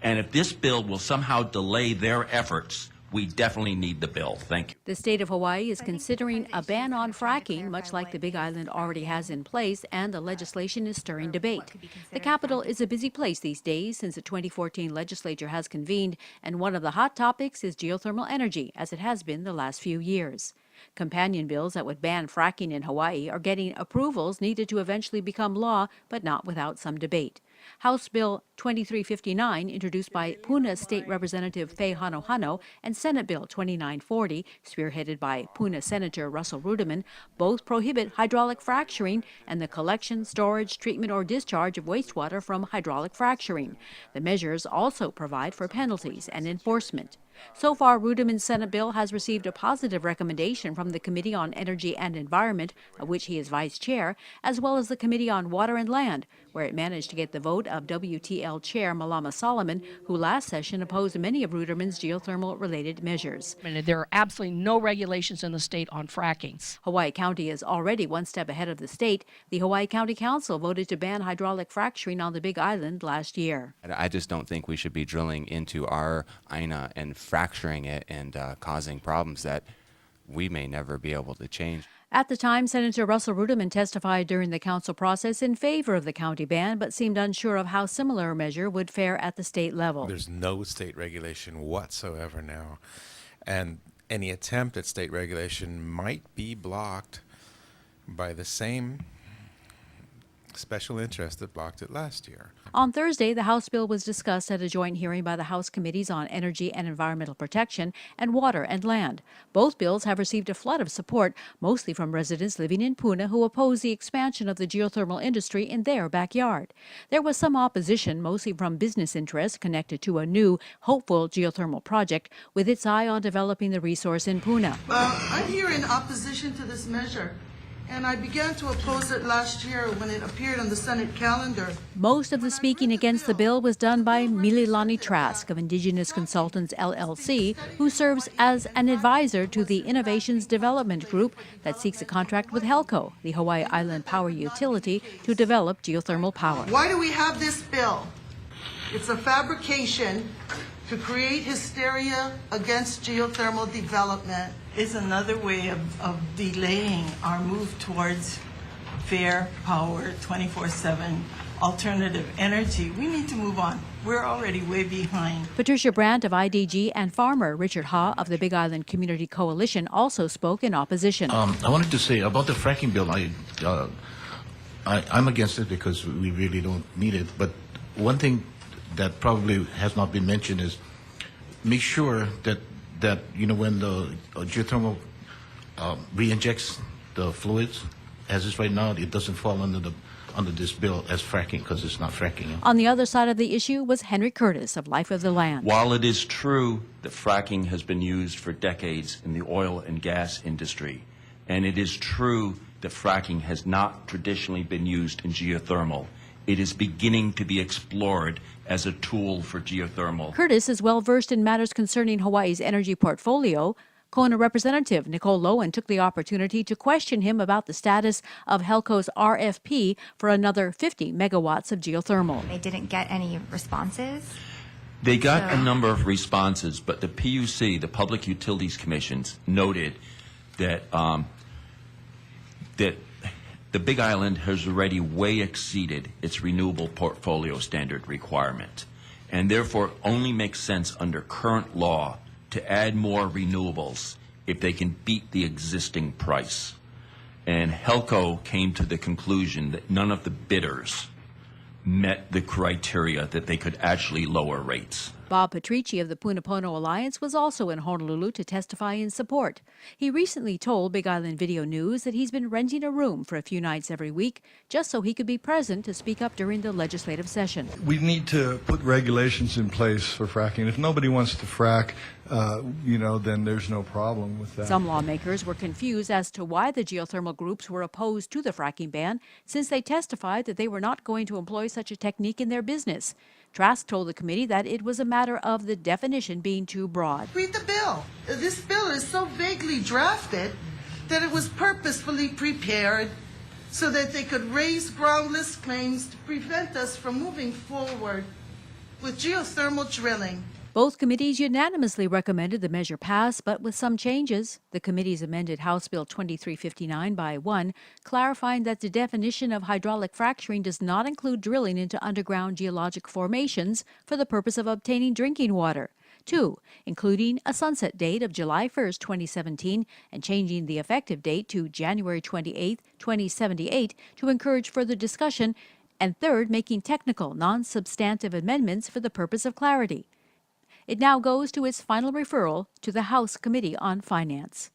And if this bill will somehow delay their efforts, we definitely need the bill. Thank you. The state of Hawaii is considering a ban on fracking, much like the Big Island already has in place, and the legislation is stirring debate. The capital is a busy place these days since the 2014 legislature has convened, and one of the hot topics is geothermal energy, as it has been the last few years. Companion bills that would ban fracking in Hawaii are getting approvals needed to eventually become law, but not without some debate. House Bill 2359, introduced by Puna State Representative Faye Hanohano, and Senate Bill 2940, spearheaded by Puna Senator Russell Ruderman, both prohibit hydraulic fracturing and the collection, storage, treatment, or discharge of wastewater from hydraulic fracturing. The measures also provide for penalties and enforcement. So far, Ruderman's Senate bill has received a positive recommendation from the Committee on Energy and Environment, of which he is vice chair, as well as the Committee on Water and Land, where it managed to get the vote of WTL Chair Malama Solomon, who last session opposed many of Ruderman's geothermal-related measures. And there are absolutely no regulations in the state on fracking. Hawaii County is already one step ahead of the state. The Hawaii County Council voted to ban hydraulic fracturing on the Big Island last year. I just don't think we should be drilling into our INA and fracturing it and causing problems that we may never be able to change. At the time, Senator Russell Ruderman testified during the council process in favor of the county ban, but seemed unsure of how similar a measure would fare at the state level. There's no state regulation whatsoever now, and any attempt at state regulation might be blocked by the same special interest that blocked it last year. On Thursday, the House bill was discussed at a joint hearing by the House Committees on Energy and Environmental Protection and Water and Land. Both bills have received a flood of support, mostly from residents living in Puna who oppose the expansion of the geothermal industry in their backyard. There was some opposition, mostly from business interests connected to a new, hopeful geothermal project with its eye on developing the resource in Puna. I'm here in opposition to this measure, and I began to oppose it last year when it appeared on the Senate calendar. Most of the speaking against the bill was done by Mililani Trask of Indigenous Consultants LLC, who serves as an advisor to the Innovations Development Group that seeks a contract with HELCO, the Hawaii Island Power Utility, to develop geothermal power. Why do we have this bill? It's a fabrication to create hysteria against geothermal development. Is another way of delaying our move towards fair power, 24/7 alternative energy. We need to move on. We're already way behind. Patricia Brandt of IDG and farmer Richard Ha of the Big Island Community Coalition also spoke in opposition. I wanted to say about the fracking bill, I'm against it because we really don't need it. But one thing that probably has not been mentioned is make sure that when the geothermal re-injects the fluids, as is right now, it doesn't fall under this bill as fracking, because it's not fracking. On the other side of the issue was Henry Curtis of Life of the Land. While it is true that fracking has been used for decades in the oil and gas industry, and it is true that fracking has not traditionally been used in geothermal, it is beginning to be explored as a tool for geothermal. Curtis is well versed in matters concerning Hawaii's energy portfolio. Kona Representative Nicole Lowen took the opportunity to question him about the status of HELCO's RFP for another 50 megawatts of geothermal. They didn't get any responses. They got a number of responses, but the PUC, the Public Utilities Commissions, noted that the Big Island has already way exceeded its renewable portfolio standard requirement, and therefore only makes sense under current law to add more renewables if they can beat the existing price. And HELCO came to the conclusion that none of the bidders met the criteria that they could actually lower rates. Bob Patrici of the Punapono Alliance was also in Honolulu to testify in support. He recently told Big Island Video News that he's been renting a room for a few nights every week just so he could be present to speak up during the legislative session. We need to put regulations in place for fracking. If nobody wants to frack, then there's no problem with that. Some lawmakers were confused as to why the geothermal groups were opposed to the fracking ban, since they testified that they were not going to employ such a technique in their business. Trask told the committee that it was a matter of the definition being too broad. Read the bill. This bill is so vaguely drafted that it was purposefully prepared so that they could raise groundless claims to prevent us from moving forward with geothermal drilling. Both committees unanimously recommended the measure pass, but with some changes. The committees amended House Bill 2359 by 1, clarifying that the definition of hydraulic fracturing does not include drilling into underground geologic formations for the purpose of obtaining drinking water. 2, including a sunset date of July 1, 2017, and changing the effective date to January 28, 2078 to encourage further discussion. And 3rd, making technical, non-substantive amendments for the purpose of clarity. It now goes to its final referral to the House Committee on Finance.